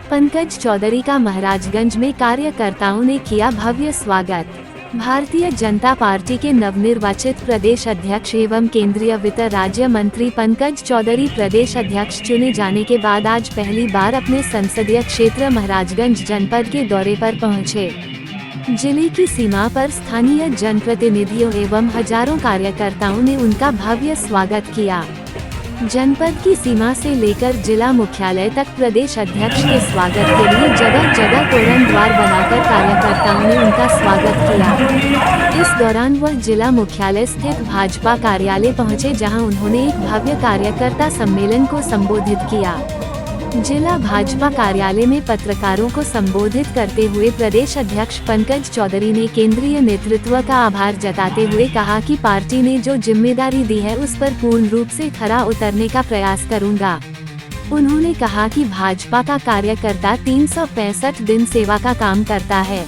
पंकज चौधरी का महाराजगंज में कार्यकर्ताओं ने किया भव्य स्वागत। भारतीय जनता पार्टी के नवनिर्वाचित प्रदेश अध्यक्ष एवं केंद्रीय वित्त राज्य मंत्री पंकज चौधरी प्रदेश अध्यक्ष चुने जाने के बाद आज पहली बार अपने संसदीय क्षेत्र महाराजगंज जनपद के दौरे पर पहुंचे। जिले की सीमा पर स्थानीय जनप्रतिनिधियों एवं हजारों कार्यकर्ताओं ने उनका भव्य स्वागत किया। जनपद की सीमा से लेकर जिला मुख्यालय तक प्रदेश अध्यक्ष के स्वागत के लिए जगह जगह तोरण द्वार बनाकर कार्यकर्ताओं ने उनका स्वागत किया। इस दौरान वह जिला मुख्यालय स्थित भाजपा कार्यालय पहुंचे, जहां उन्होंने एक भव्य कार्यकर्ता सम्मेलन को संबोधित किया। जिला भाजपा कार्यालय में पत्रकारों को संबोधित करते हुए प्रदेश अध्यक्ष पंकज चौधरी ने केंद्रीय नेतृत्व का आभार जताते हुए कहा कि पार्टी ने जो जिम्मेदारी दी है उस पर पूर्ण रूप से खरा उतरने का प्रयास करूंगा। उन्होंने कहा कि भाजपा का कार्यकर्ता 365 दिन सेवा का काम करता है।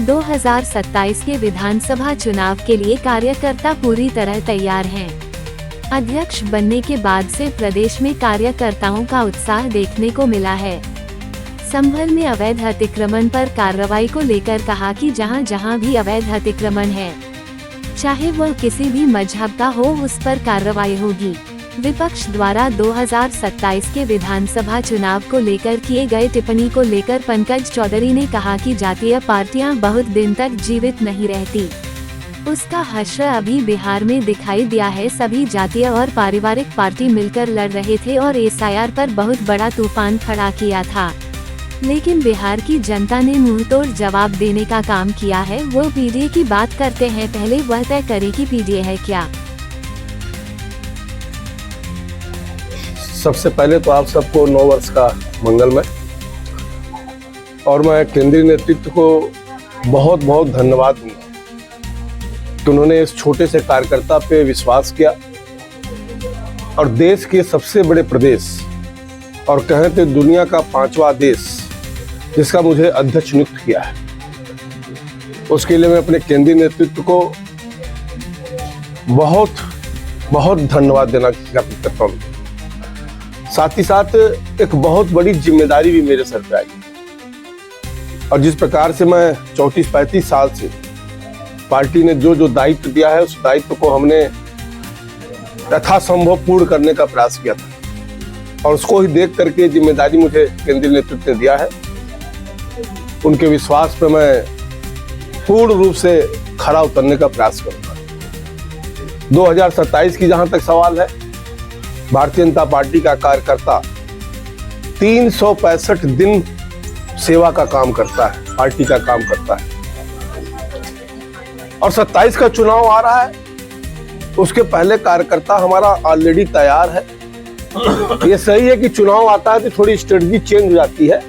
2027 के विधानसभा चुनाव के लिए कार्यकर्ता पूरी तरह तैयार हैं। अध्यक्ष बनने के बाद से प्रदेश में कार्यकर्ताओं का उत्साह देखने को मिला है। संभल में अवैध अतिक्रमण पर कार्रवाई को लेकर कहा कि जहां जहां भी अवैध अतिक्रमण है, चाहे वह किसी भी मजहब का हो, उस पर कार्रवाई होगी। विपक्ष द्वारा 2027 के विधानसभा चुनाव को लेकर किए गए टिप्पणी को लेकर पंकज चौधरी ने कहा कि जातीय पार्टियां बहुत दिन तक जीवित नहीं रहती। उसका हश्र अभी बिहार में दिखाई दिया है। सभी जातीय और पारिवारिक पार्टी मिलकर लड़ रहे थे और एसआईआर पर बहुत बड़ा तूफान खड़ा किया था, लेकिन बिहार की जनता ने मुंहतोड़ जवाब देने का काम किया है। वो पीडीए की बात करते हैं, पहले वह तय करे कि पीडीए है क्या। सबसे पहले तो आप सबको 9 वर्ष का मंगलमय, और मैं केंद्रीय नेतृत्व को बहुत बहुत धन्यवाद दूंगा कि उन्होंने इस छोटे से कार्यकर्ता पे विश्वास किया और देश के सबसे बड़े प्रदेश और कहें तो दुनिया का 5वां देश जिसका मुझे अध्यक्ष नियुक्त किया है, उसके लिए मैं अपने केंद्रीय नेतृत्व को बहुत बहुत धन्यवाद देना ज्ञापित करता हूँ। साथ ही साथ एक बहुत बड़ी जिम्मेदारी भी मेरे सर पे आई, और जिस प्रकार से मैं 34-35 साल से पार्टी ने जो जो दायित्व दिया है, उस दायित्व को हमने यथासंभव पूर्ण करने का प्रयास किया था, और उसको ही देख करके जिम्मेदारी मुझे केंद्रीय नेतृत्व ने दिया है। उनके विश्वास पे मैं पूर्ण रूप से खरा उतरने का प्रयास करूंगा। 2027 की जहां तक सवाल है, भारतीय जनता पार्टी का कार्यकर्ता 365 दिन सेवा का काम करता है, पार्टी का काम करता है, और 27 का चुनाव आ रहा है, उसके पहले कार्यकर्ता हमारा ऑलरेडी तैयार है। ये सही है कि चुनाव आता है तो थोड़ी स्ट्रेटजी चेंज हो जाती है,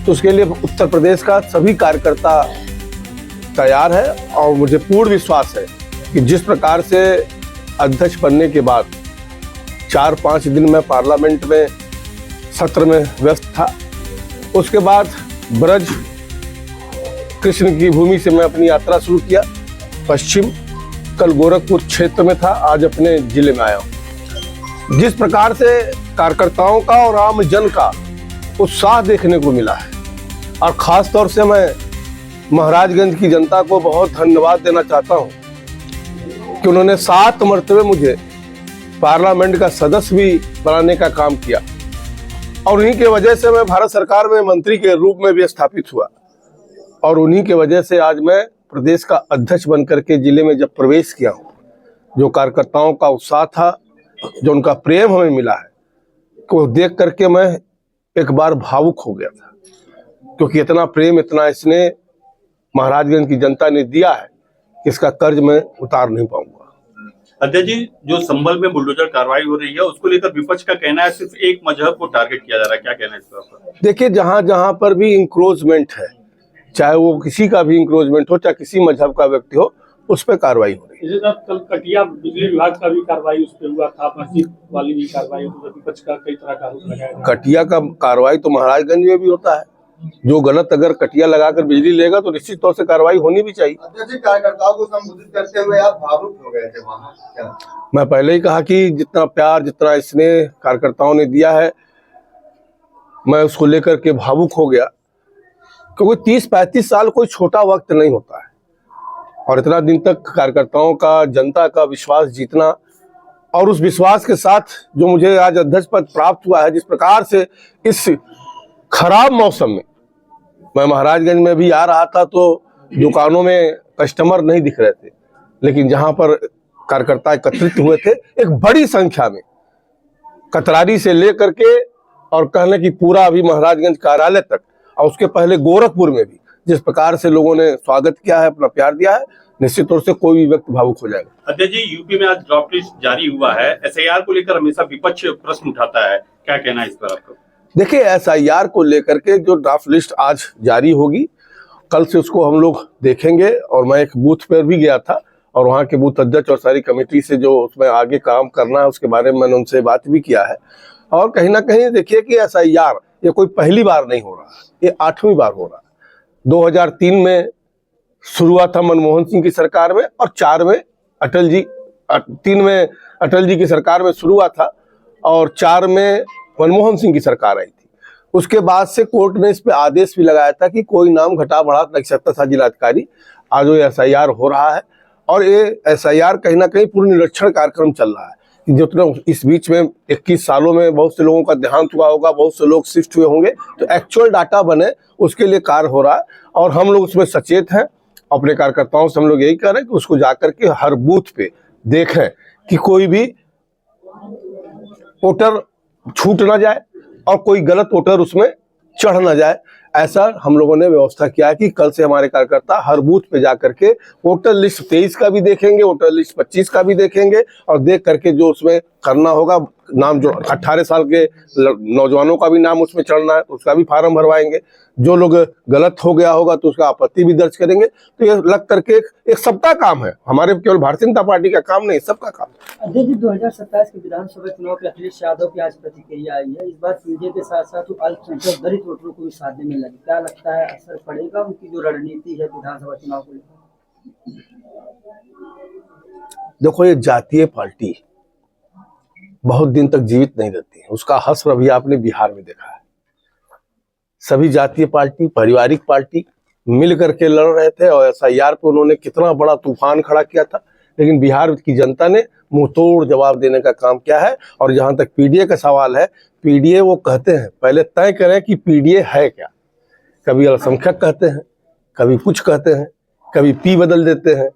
तो उसके लिए उत्तर प्रदेश का सभी कार्यकर्ता तैयार है, और मुझे पूर्ण विश्वास है कि जिस प्रकार से अध्यक्ष बनने के बाद 4-5 दिन में पार्लियामेंट में सत्र में व्यस्त था, उसके बाद ब्रज कृष्ण की भूमि से मैं अपनी यात्रा शुरू किया पश्चिम, कल गोरखपुर क्षेत्र में था, आज अपने जिले में आया हूँ। जिस प्रकार से कार्यकर्ताओं का और आम जन का उत्साह देखने को मिला है, और खास तौर से मैं महाराजगंज की जनता को बहुत धन्यवाद देना चाहता हूँ कि उन्होंने 7 मरतबे मुझे पार्लियामेंट का सदस्य भी बनाने का काम किया, और उन्हीं की वजह से मैं भारत सरकार में मंत्री के रूप में भी स्थापित हुआ, और उन्हीं की वजह से आज मैं प्रदेश का अध्यक्ष बनकर के जिले में जब प्रवेश किया हूँ, जो कार्यकर्ताओं का उत्साह था, जो उनका प्रेम हमें मिला है, को देख करके मैं एक बार भावुक हो गया था, क्योंकि इतना प्रेम, इतना स्नेह महाराजगंज की जनता ने दिया है कि इसका कर्ज मैं उतार नहीं पाऊंगा। अध्यक्ष जी, जो संभल में बुलडोजर कार्रवाई हो रही है, उसको लेकर विपक्ष का कहना है सिर्फ एक मजहब को टारगेट किया जा रहा है, क्या कहना है इस पर? देखिए, जहां जहां पर भी इंक्रोचमेंट है, चाहे वो किसी का भी इंक्रोचमेंट हो, चाहे किसी मजहब का व्यक्ति हो, उस पर कार्रवाई हो रही है। कल कटिया बिजली विभाग का भी कार्रवाई उस पर हुआ था, मस्जिद वाली भी कार्रवाई, विपक्ष का कई तरह का आरोप लगाया। कटिया का कार्रवाई तो महाराजगंज में भी होता है, जो गलत अगर कटिया लगाकर बिजली लेगा तो निश्चित तौर से कार्रवाई होनी भी चाहिए। कार्यकर्ताओं को संबोधित करते हुए आप भावुक हो गए थे वहाँ क्या? मैं पहले ही कहा कि जितना प्यार, जितना स्नेह कार्यकर्ताओं ने दिया है, मैं उसको लेकर के भावुक हो गया, क्योंकि 30-35 साल कोई छोटा वक्त नहीं होता है, और इतना दिन तक कार्यकर्ताओं का, जनता का विश्वास जीतना, और उस विश्वास के साथ जो मुझे आज अध्यक्ष पद प्राप्त हुआ है, जिस प्रकार से इस खराब मौसम में, मैं महाराजगंज में भी आ रहा था तो दुकानों में कस्टमर नहीं दिख रहे थे, लेकिन जहां पर कार्यकर्ता एकत्रित हुए थे एक बड़ी संख्या में, कतरारी से लेकर के और कहने की पूरा अभी महाराजगंज कार्यालय तक, और उसके पहले गोरखपुर में भी जिस प्रकार से लोगों ने स्वागत किया है, अपना प्यार दिया है, निश्चित तौर से कोई भी व्यक्ति भावुक हो जाएगा। अध्यक्ष जी, यूपी में आज ड्राफ्ट लिस्ट जारी हुआ है, एसआईआर को लेकर हमेशा विपक्ष प्रश्न उठाता है, क्या कहना है इस पर आपको? देखिए, एसआईआर को लेकर के जो ड्राफ्ट लिस्ट आज जारी होगी, कल से उसको हम लोग देखेंगे, और मैं एक बूथ पर भी गया था और वहाँ के बूथ अध्यक्ष और सारी कमेटी से जो उसमें आगे काम करना है उसके बारे में मैंने उनसे बात भी किया है। और कहीं ना कहीं देखिए कि एसआईआर ये कोई पहली बार नहीं हो रहा, ये 8वीं बार हो रहा है। 2003 में शुरू हुआ था मनमोहन सिंह की सरकार में, और 3 में अटल जी की सरकार में शुरू हुआ था, और 4 में मनमोहन सिंह की सरकार आई थी। उसके बाद से कोर्ट ने इस पे आदेश भी लगाया था कि कोई नाम घटा बढ़ा नहीं सकता था जिलाधिकारी। आज वो एसआईआर हो रहा है, और ये एसआईआर कहीं ना कहीं पूर्ण निरीक्षण कार्यक्रम चल रहा है। जितना इस बीच में 21 सालों में बहुत से लोगों का देहांत हुआ होगा, बहुत से लोग शिफ्ट हुए होंगे, तो एक्चुअल डाटा बने उसके लिए कार्य हो रहा है, और हम लोग उसमें सचेत हैं। अपने कार्यकर्ताओं से हम लोग यही कह रहे हैं कि उसको जाकर के हर बूथ पे देखें कि कोई भी वोटर छूट ना जाए और कोई गलत वोटर उसमें चढ़ ना जाए। ऐसा हम लोगों ने व्यवस्था किया है कि कल से हमारे कार्यकर्ता हर बूथ पे जाकर के वोटर लिस्ट 23 का भी देखेंगे, वोटर लिस्ट 25 का भी देखेंगे, और देख करके जो उसमें करना होगा, नाम जो 18 साल के नौजवानों का भी नाम उसमें चढ़ना है उसका भी फार्म भरवाएंगे, जो लोग गलत हो गया होगा तो उसका आपत्ति भी दर्ज करेंगे। तो ये लग करके एक सबका काम है, हमारे केवल भारतीय जनता पार्टी का काम नहीं, सबका काम है। अध्यक्ष जी, 2027 के विधानसभा चुनाव पे अखिलेश यादव की आज प्रतिक्रिया आई है। इस बार पीडीए के साथ साथ अल्पसंख्यक दलित वोटरों को भी साधने में लगी, क्या लगता है असर पड़ेगा उनकी जो रणनीति है विधानसभा चुनाव को लेकर? देखो, ये जातीय पार्टी बहुत दिन तक जीवित नहीं रहती है, उसका हश्र अभी आपने बिहार में देखा है। सभी जातीय पार्टी, पारिवारिक पार्टी मिल करके लड़ रहे थे, और एसआईआर पे उन्होंने कितना बड़ा तूफान खड़ा किया था, लेकिन बिहार की जनता ने मुंह तोड़ जवाब देने का काम किया है। और जहां तक पीडीए का सवाल है, पीडीए वो कहते हैं पहले तय करें कि पीडीए है क्या। कभी अल्पसंख्यक कहते हैं, कभी कुछ कहते हैं, कभी पी बदल देते हैं,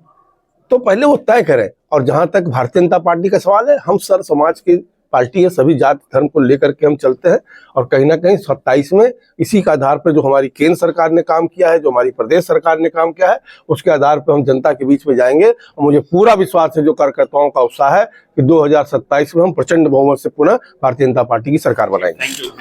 तो पहले वो तय करें। और जहां तक भारतीय जनता पार्टी का सवाल है, हम सर समाज की पार्टी है, सभी जाति धर्म को लेकर के हम चलते हैं, और कहीं ना कहीं 27 में इसी का आधार पर जो हमारी केंद्र सरकार ने काम किया है, जो हमारी प्रदेश सरकार ने काम किया है, उसके आधार पर हम जनता के बीच में जाएंगे। और मुझे पूरा विश्वास है, जो कार्यकर्ताओं का उत्साह है, कि 2027 में हम प्रचंड बहुमत से पुनः भारतीय जनता पार्टी की सरकार बनाएंगे। Thank you.